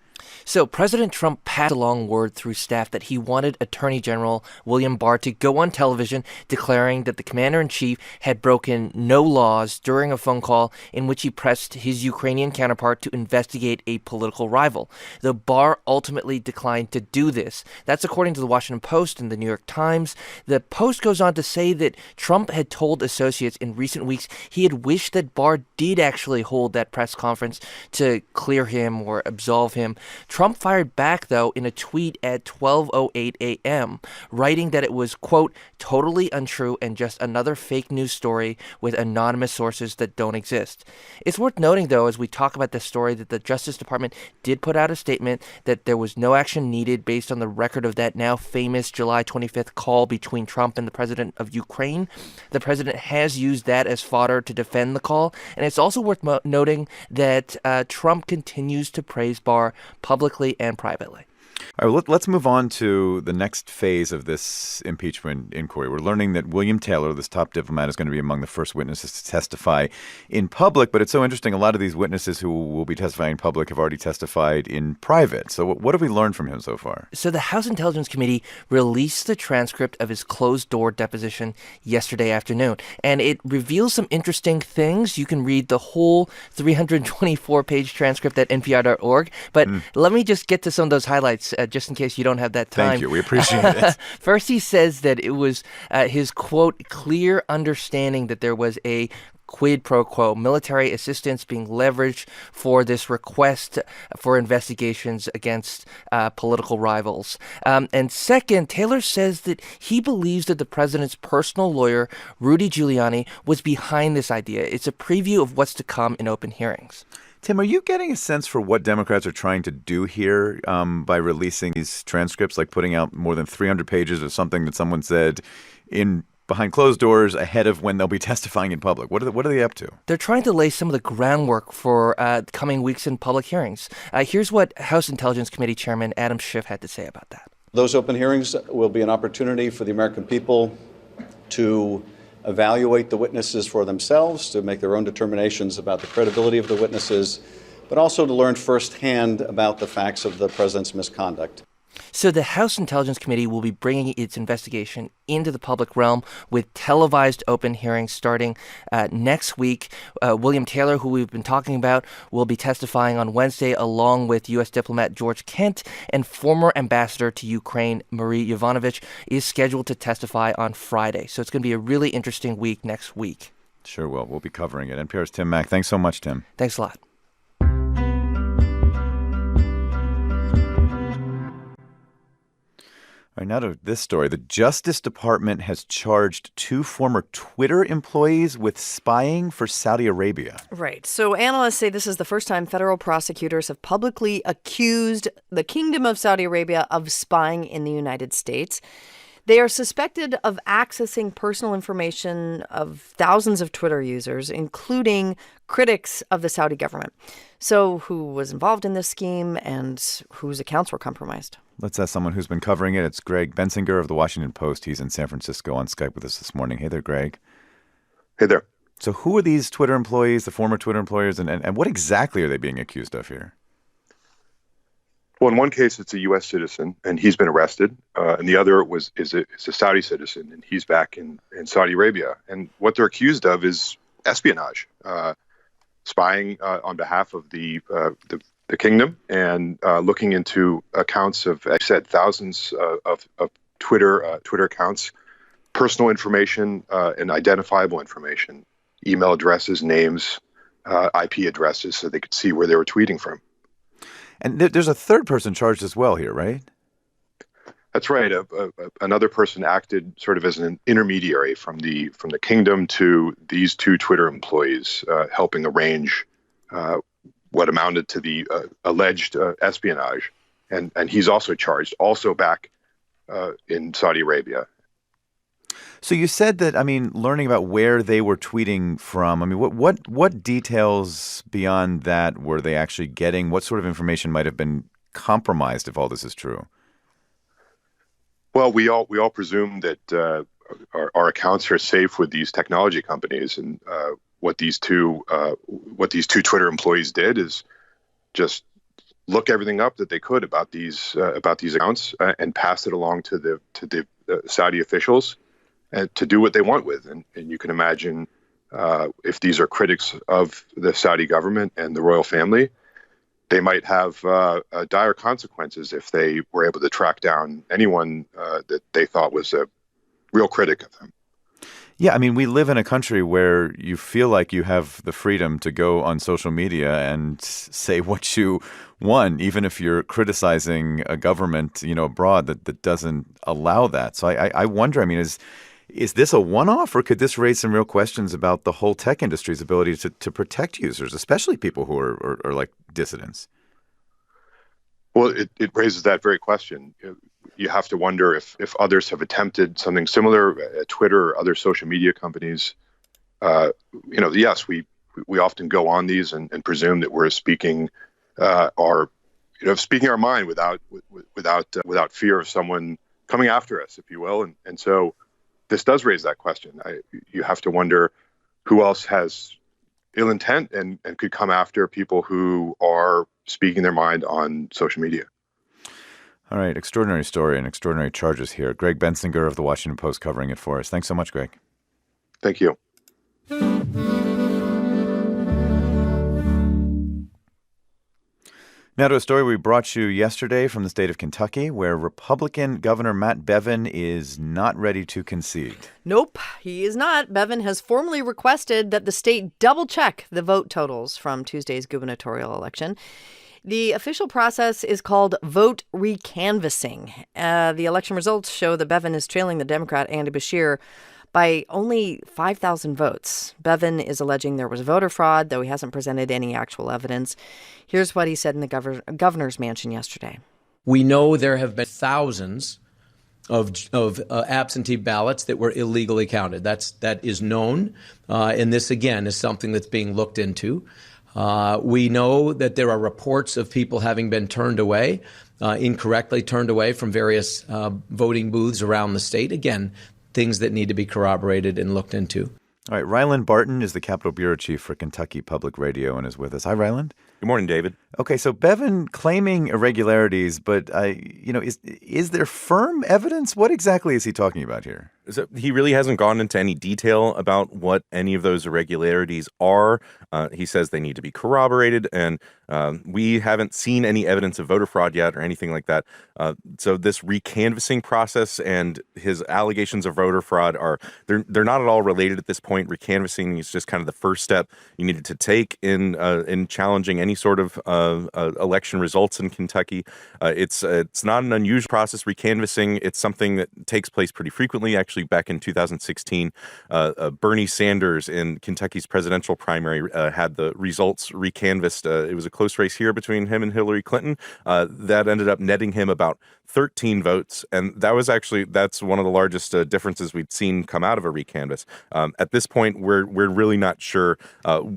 So President Trump passed along word through staff that he wanted Attorney General William Barr to go on television declaring that the commander-in-chief had broken no laws during a phone call in which he pressed his Ukrainian counterpart to investigate a political rival. Though Barr ultimately declined to do this. That's according to the Washington Post and the New York Times. The Post goes on to say that Trump had told associates in recent weeks he had wished that Barr did actually hold that press conference to clear him or absolve him. Trump fired back, though, in a tweet at 12:08 a.m., writing that it was, quote, totally untrue and just another fake news story with anonymous sources that don't exist. It's worth noting, though, as we talk about this story, that the Justice Department did put out a statement that there was no action needed based on the record of that now famous July 25th call between Trump and the president of Ukraine. The president has used that as fodder to defend the call, and it's also worth noting that Trump continues to praise Barr publicly and privately. All right, let's move on to the next phase of this impeachment inquiry. We're learning that William Taylor, this top diplomat, is going to be among the first witnesses to testify in public. But it's so interesting. A lot of these witnesses who will be testifying in public have already testified in private. So what have we learned from him so far? So the House Intelligence Committee released the transcript of his closed-door deposition yesterday afternoon. And it reveals some interesting things. You can read the whole 324-page transcript at npr.org. But let me just get to some of those highlights just in case you don't have that time. Thank you. We appreciate it. First, he says that it was his, quote, clear understanding that there was a quid pro quo, military assistance being leveraged for this request for investigations against political rivals. And second, Taylor says that he believes that the president's personal lawyer, Rudy Giuliani, was behind this idea. It's a preview of what's to come in open hearings. Tim, are you getting a sense for what Democrats are trying to do here by releasing these transcripts, like putting out more than 300 pages of something that someone said in behind closed doors ahead of when they'll be testifying in public? What are they up to? They're trying to lay some of the groundwork for coming weeks in public hearings. Here's what House Intelligence Committee Chairman Adam Schiff had to say about that. Those open hearings will be an opportunity for the American people to evaluate the witnesses for themselves, to make their own determinations about the credibility of the witnesses, but also to learn firsthand about the facts of the president's misconduct. So the House Intelligence Committee will be bringing its investigation into the public realm with televised open hearings starting next week. William Taylor, who we've been talking about, will be testifying on Wednesday along with U.S. diplomat George Kent, and former ambassador to Ukraine Marie Yovanovitch is scheduled to testify on Friday. So it's going to be a really interesting week next week. Sure will. We'll be covering it. NPR's Tim Mak. Thanks so much, Tim. Thanks a lot. All right, now to this story. The Justice Department has charged 2 former Twitter employees with spying for Saudi Arabia. Right. So analysts say this is the first time federal prosecutors have publicly accused the Kingdom of Saudi Arabia of spying in the United States. They are suspected of accessing personal information of thousands of Twitter users, including critics of the Saudi government. So who was involved in this scheme and whose accounts were compromised? Let's ask someone who's been covering it. It's Greg Bensinger of the Washington Post. He's in San Francisco on Skype with us this morning. Hey there, Greg. Hey there. So who are these Twitter employees, the former Twitter employers, and what exactly are they being accused of here? Well, in one case, it's a U.S. citizen, and he's been arrested. And the other is a Saudi citizen, and he's back in Saudi Arabia. And what they're accused of is espionage, spying on behalf of the kingdom, and looking into accounts of, I said, thousands of Twitter accounts, personal information and identifiable information, email addresses, names, IP addresses, so they could see where they were tweeting from. And there's a third person charged as well here, right? That's right. Another person acted sort of as an intermediary from the kingdom to these 2 Twitter employees, helping arrange what amounted to the alleged espionage. And he's also charged, also back in Saudi Arabia. So you said that, learning about where they were tweeting from, what details beyond that were they actually getting? What sort of information might have been compromised if all this is true? Well, we all presume that our accounts are safe with these technology companies, and what these two Twitter employees did is just look everything up that they could about these accounts and pass it along to the Saudi officials and to do what they want with. And you can imagine if these are critics of the Saudi government and the royal family, they might have dire consequences if they were able to track down anyone that they thought was a real critic of them. Yeah, we live in a country where you feel like you have the freedom to go on social media and say what you want, even if you're criticizing a government, abroad that doesn't allow that. So I wonder, is this a one-off, or could this raise some real questions about the whole tech industry's ability to protect users, especially people who are like dissidents? Well, it raises that very question. You have to wonder if others have attempted something similar at Twitter or other social media companies. Yes, we often go on these and presume that we're speaking our mind without fear of someone coming after us, if you will. And so this does raise that question. You have to wonder who else has ill intent and could come after people who are speaking their mind on social media. All right, extraordinary story and extraordinary charges here. Greg Bensinger of the Washington Post covering it for us. Thanks so much, Greg. Thank you. Now to a story we brought you yesterday from the state of Kentucky, where Republican Governor Matt Bevin is not ready to concede. Nope, he is not. Bevin has formally requested that the state double-check the vote totals from Tuesday's gubernatorial election. The official process is called vote recanvassing. The election results show that Bevin is trailing the Democrat Andy Beshear by only 5,000 votes. Bevin is alleging there was voter fraud, though he hasn't presented any actual evidence. Here's what he said in the governor's mansion yesterday. We know there have been thousands of absentee ballots that were illegally counted. That is known, and this, again, is something that's being looked into. We know that there are reports of people having been turned away, incorrectly turned away from various voting booths around the state. Again, things that need to be corroborated and looked into. All right, Ryland Barton is the Capitol Bureau Chief for Kentucky Public Radio and is with us. Hi, Ryland. Good morning, David. Okay, so Bevin claiming irregularities, but is there firm evidence? What exactly is he talking about here? So he really hasn't gone into any detail about what any of those irregularities are. He says they need to be corroborated, and we haven't seen any evidence of voter fraud yet or anything like that. So this recanvassing process and his allegations of voter fraud they're not at all related at this point. Recanvassing is just kind of the first step you needed to take in challenging any sort of election results in Kentucky. It's not an unusual process. Recanvassing, it's something that takes place pretty frequently. Actually, back in 2016, Bernie Sanders in Kentucky's presidential primary had the results recanvassed. It was a close race here between him and Hillary Clinton. That ended up netting him about 13 votes, and that's one of the largest differences we'd seen come out of a recanvass. At this point, we're really not sure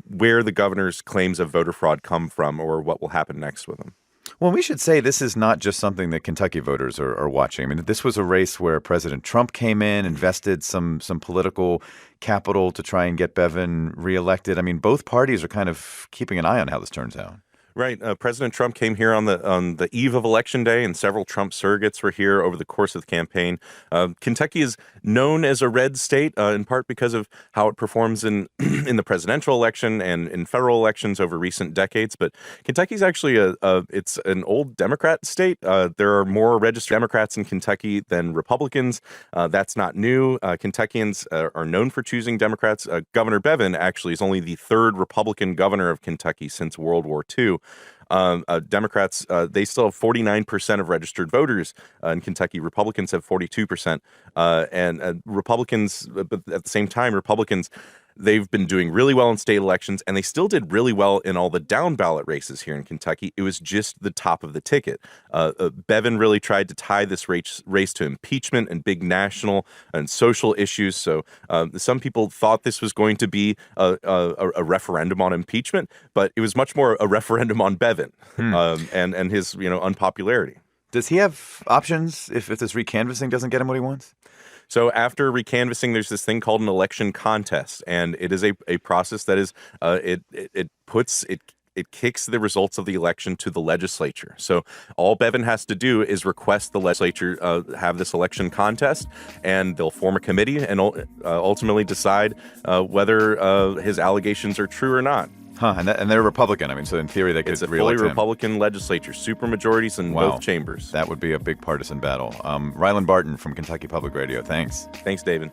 where the governor's claims of voter fraud come from or what will happen next with them. Well, we should say this is not just something that Kentucky voters are watching. I mean, this was a race where President Trump came in, invested some political capital to try and get Bevin reelected. I mean, both parties are kind of keeping an eye on how this turns out. Right. President Trump came here on the eve of Election Day, and several Trump surrogates were here over the course of the campaign. Kentucky is known as a red state in part because of how it performs in the presidential election and in federal elections over recent decades. But Kentucky's actually it's an old Democrat state. There are more registered Democrats in Kentucky than Republicans. That's not new. Kentuckians are known for choosing Democrats. Governor Bevin actually is only the third Republican governor of Kentucky since World War II. Democrats, they still have 49% of registered voters in Kentucky. Republicans have 42%. And Republicans, but at the same time, Republicans, they've been doing really well in state elections, and they still did really well in all the down ballot races here in Kentucky. It was just the top of the ticket. Bevin really tried to tie this race to impeachment and big national and social issues. So some people thought this was going to be a referendum on impeachment, but it was much more a referendum on Bevin and his unpopularity. Does he have options if this recanvassing doesn't get him what he wants? So after recanvassing, there's this thing called an election contest, and it is a process that is it kicks the results of the election to the legislature. So all Bevin has to do is request the legislature have this election contest, and they'll form a committee and ultimately decide whether his allegations are true or not. And they're Republican. I mean, so in theory, they could reelect him. It's a fully Republican legislature, supermajorities in both chambers. That would be a big partisan battle. Ryland Barton from Kentucky Public Radio. Thanks. Thanks, David.